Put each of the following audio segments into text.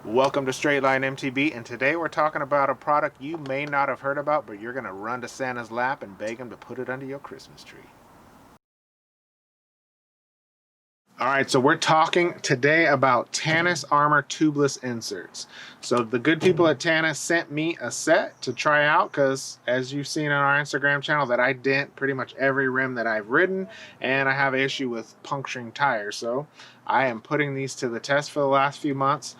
Welcome to Straight Line MTB, and today we're talking about a product you may not have heard about, but you're going to run to Santa's lap and beg him to put it under your Christmas tree. Alright, so we're talking today about Tannus Armor tubeless inserts. So the good people at Tannus sent me a set to try out because, as you've seen on our Instagram channel, that I dent pretty much every rim that I've ridden, and I have an issue with puncturing tires. So I am putting these to the test for the last few months.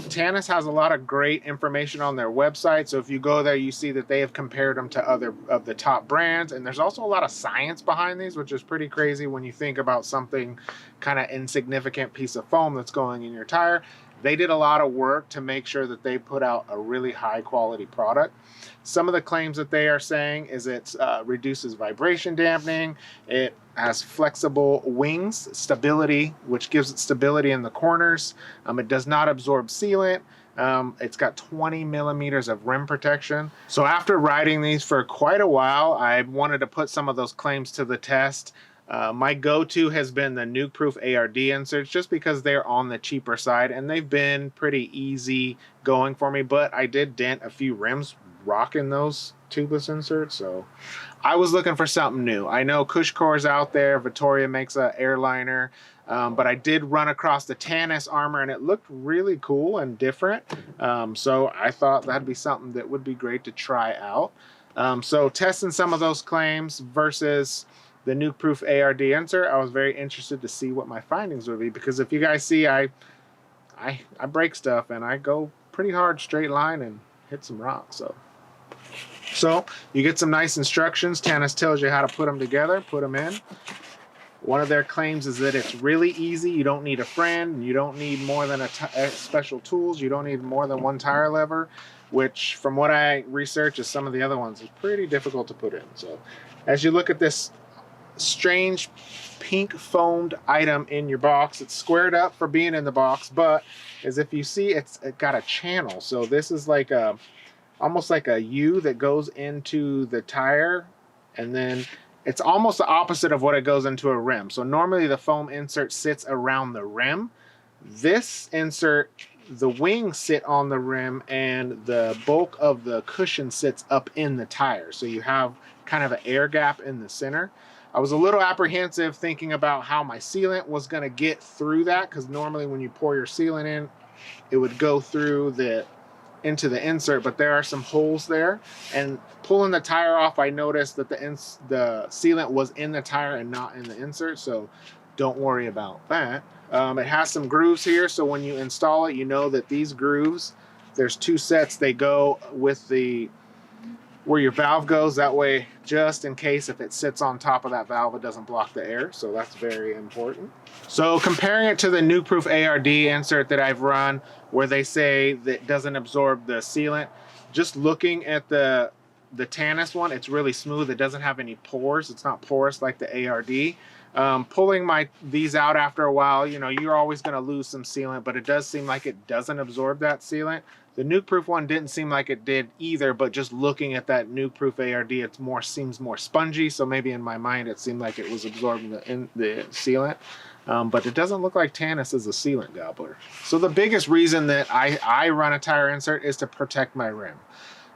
Tannus has a lot of great information on their website, so if you go there you see that they have compared them to other of the top brands, and there's also a lot of science behind these, which is pretty crazy when you think about something kind of insignificant piece of foam that's going in your tire. They did a lot of work to make sure that they put out a really high quality product. Some of the claims that they are saying is it reduces vibration dampening, it has flexible wings, stability, which gives it stability in the corners. It does not absorb sealant. It's got 20 millimeters of rim protection. So after riding these for quite a while, I wanted to put some of those claims to the test. My go-to has been the nuke-proof ARD inserts, just because they're on the cheaper side and they've been pretty easy going for me, but I did dent a few rims rocking those tubeless inserts, so I was looking for something new. I know Cushcore's out there, Vittoria makes an airliner, but I did run across the Tannus Armor and it looked really cool and different, so I thought that'd be something that would be great to try out. So testing some of those claims versus the nuke-proof ARD insert, I was very interested to see what my findings would be, because if you guys see, I break stuff and I go pretty hard straight line and hit some rocks. So you get some nice instructions. Tannus tells you how to put them together, put them in. One of their claims is that it's really easy. You don't need a friend. You don't need more than special tools. You don't need more than one tire lever, which from what I researched is some of the other ones is pretty difficult to put in. So as you look at this strange pink foamed item in your box, it's squared up for being in the box, but as if you see, it got a channel. So this is like almost like a U that goes into the tire, and then it's almost the opposite of what it goes into a rim. So normally the foam insert sits around the rim. This insert, the wings sit on the rim and the bulk of the cushion sits up in the tire. So you have kind of an air gap in the center. I was a little apprehensive thinking about how my sealant was going to get through that, because normally when you pour your sealant in, it would go through into the insert, but there are some holes there. And pulling the tire off, I noticed that the sealant was in the tire and not in the insert, so don't worry about that. It has some grooves here, so when you install it, you know that these grooves, there's two sets. They go with where your valve goes, that way just in case if it sits on top of that valve, it doesn't block the air, so that's very important. So comparing it to the nuke-proof ARD insert that I've run, where they say that it doesn't absorb the sealant, just looking at the Tannus one, it's really smooth. It doesn't have any pores. It's not porous like the ARD. Pulling these out after a while, you know, you're always going to lose some sealant, but it does seem like it doesn't absorb that sealant. The nuke-proof one didn't seem like it did either, but just looking at that nuke-proof ARD, it seems more spongy, so maybe in my mind it seemed like it was absorbing the sealant. But it doesn't look like Tannus is a sealant gobbler. So the biggest reason that I run a tire insert is to protect my rim.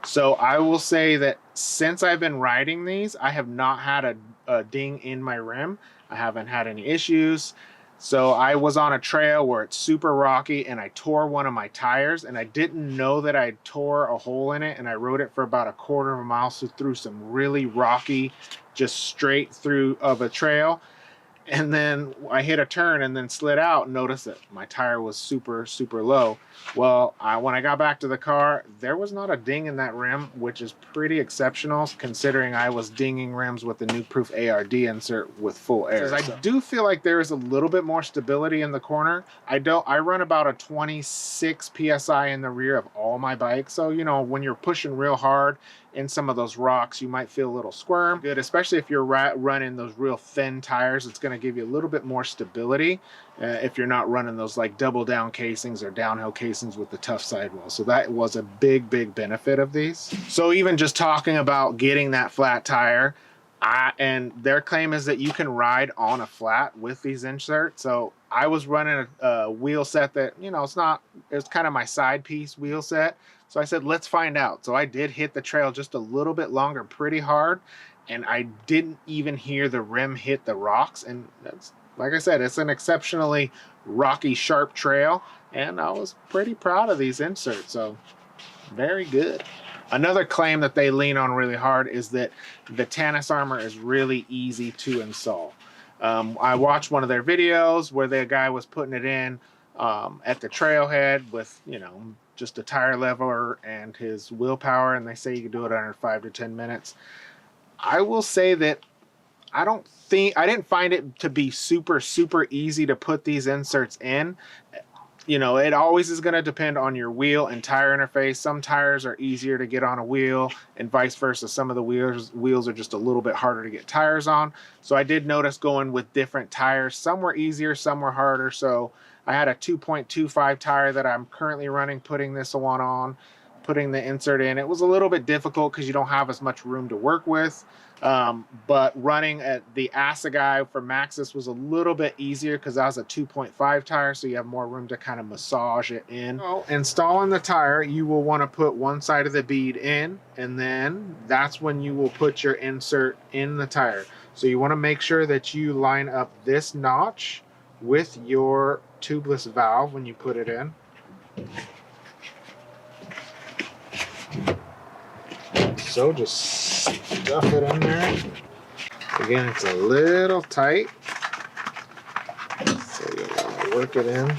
So I will say that since I've been riding these, I have not had a ding in my rim. I haven't had any issues. So I was on a trail where it's super rocky and I tore one of my tires, and I didn't know that I tore a hole in it, and I rode it for about a quarter of a mile through some really rocky, just straight through of a trail. And then I hit a turn and then slid out and noticed that my tire was super, super low. Well, when I got back to the car, there was not a ding in that rim, which is pretty exceptional considering I was dinging rims with the nuke-proof ARD insert with full air. I do feel like there is a little bit more stability in the corner. I run about a 26 PSI in the rear of all my bikes. So, you know, when you're pushing real hard in some of those rocks, you might feel a little squirm. Good, especially if you're running those real thin tires, it's going to give you a little bit more stability if you're not running those like double down casings or downhill casings with the tough sidewall. So that was a big benefit of these. So even just talking about getting that flat tire, and their claim is that you can ride on a flat with these inserts. So I was running a wheel set that, you know, it's kind of my side piece wheel set. So I said, let's find out. So I did hit the trail just a little bit longer, pretty hard. And I didn't even hear the rim hit the rocks. And that's, like I said, it's an exceptionally rocky, sharp trail. And I was pretty proud of these inserts. So very good. Another claim that they lean on really hard is that the Tannus Armor is really easy to install. I watched one of their videos where the guy was putting it in at the trailhead with, you know, just a tire leveler and his willpower, and they say you can do it under 5 to 10 minutes. I will say that I didn't find it to be super easy to put these inserts in. You know, it always is going to depend on your wheel and tire interface. Some tires are easier to get on a wheel and vice versa. Some of the wheels are just a little bit harder to get tires on. So I did notice going with different tires. Some were easier, some were harder. So I had a 2.25 tire that I'm currently running, putting this one on, putting the insert in. It was a little bit difficult because you don't have as much room to work with. But running at the Assegai for Maxxis was a little bit easier because that was a 2.5 tire, so you have more room to kind of massage it in. So installing the tire, you will want to put one side of the bead in, and then that's when you will put your insert in the tire. So you want to make sure that you line up this notch with your tubeless valve when you put it in. So just stuff it in there. Again, it's a little tight, so you'll want to work it in.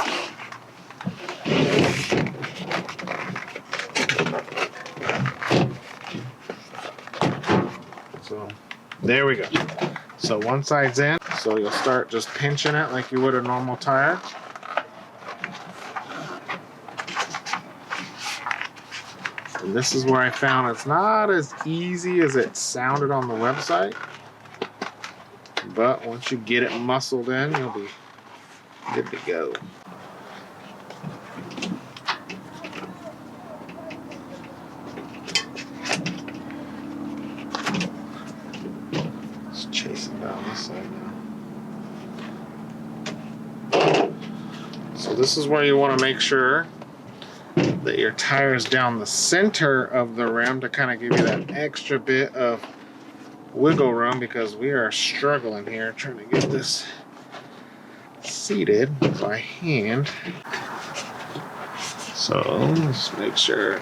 So there we go. So one side's in, so you'll start just pinching it like you would a normal tire. And this is where I found it's not as easy as it sounded on the website. But once you get it muscled in, you'll be good to go. Just chasing down this side now. So this is where you want to make sure that your tire is down the center of the rim to kind of give you that extra bit of wiggle room, because we are struggling here trying to get this seated by hand. So let's make sure.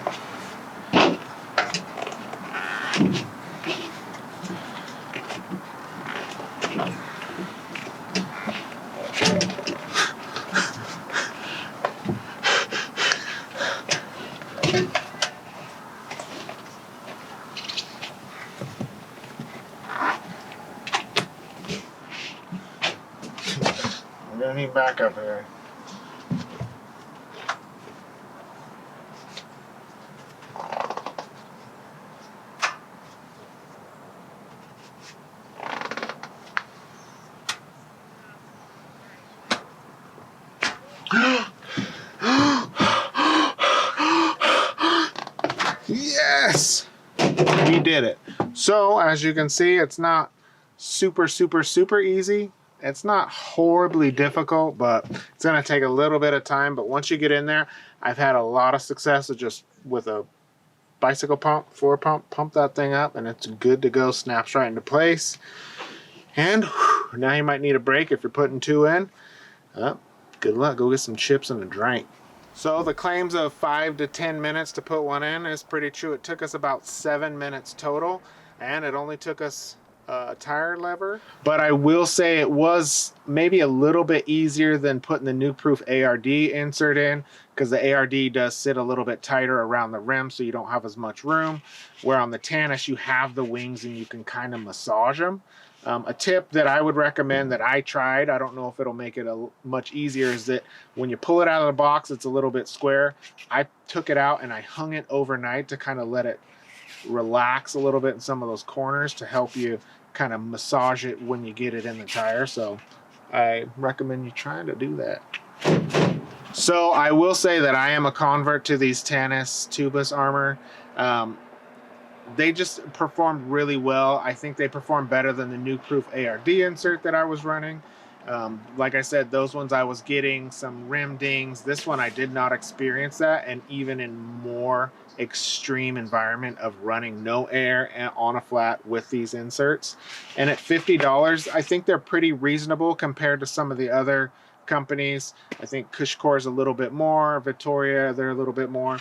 We're gonna need backup here. Yes! We did it. So, as you can see, it's not super easy. It's not horribly difficult, but it's going to take a little bit of time. But once you get in there, I've had a lot of success with a bicycle pump, floor pump that thing up, and it's good to go. Snaps right into place. And whew, now you might need a break if you're putting two in. Good luck. Go get some chips and a drink. So the claims of 5 to 10 minutes to put one in is pretty true. It took us about 7 minutes total, and it only took us a tire lever. But I will say it was maybe a little bit easier than putting the Nukeproof ARD insert in, because the ARD does sit a little bit tighter around the rim, so you don't have as much room. Where on the Tannus, you have the wings and you can kind of massage them. A tip that I would recommend that I tried, I don't know if it'll make it much easier, is that when you pull it out of the box, it's a little bit square. I took it out and I hung it overnight to kind of let it relax a little bit in some of those corners to help you kind of massage it when you get it in the tire. So I recommend you trying to do that. So I will say that I am a convert to these Tannus Tubeless Armor. They just performed really well. I think they performed better than the Nukeproof ARD insert that I was running. Like I said, those ones I was getting some rim dings. This one I did not experience that, and even in more extreme environment of running no air and on a flat with these inserts. And at $50, I think they're pretty reasonable compared to some of the other companies. I think Cushcore is a little bit more, Vittoria they're a little bit more,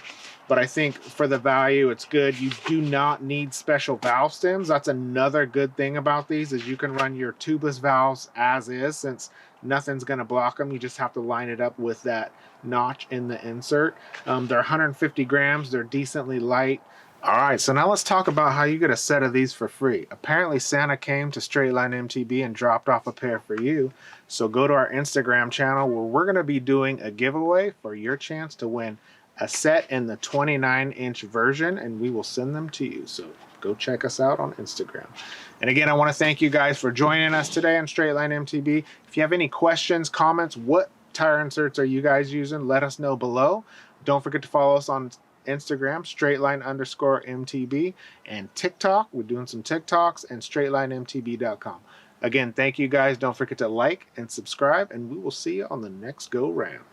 but I think for the value it's good. You do not need special valve stems. That's another good thing about these, is you can run your tubeless valves as is, since nothing's going to block them. You just have to line it up with that notch in the insert. They're 150 grams, they're decently light. All right, so now let's talk about how you get a set of these for free. Apparently Santa came to Straight Line MTB and dropped off a pair for you. So go to our Instagram channel where we're going to be doing a giveaway for your chance to win a set in the 29-inch version, and we will send them to you. So go check us out on Instagram. And again, I want to thank you guys for joining us today on Straight Line MTB. If you have any questions, comments, what tire inserts are you guys using, let us know below. Don't forget to follow us on Instagram, straightline_MTB, and TikTok. We're doing some TikToks, and straightlinemtb.com. Again, thank you guys. Don't forget to like and subscribe, and we will see you on the next go round.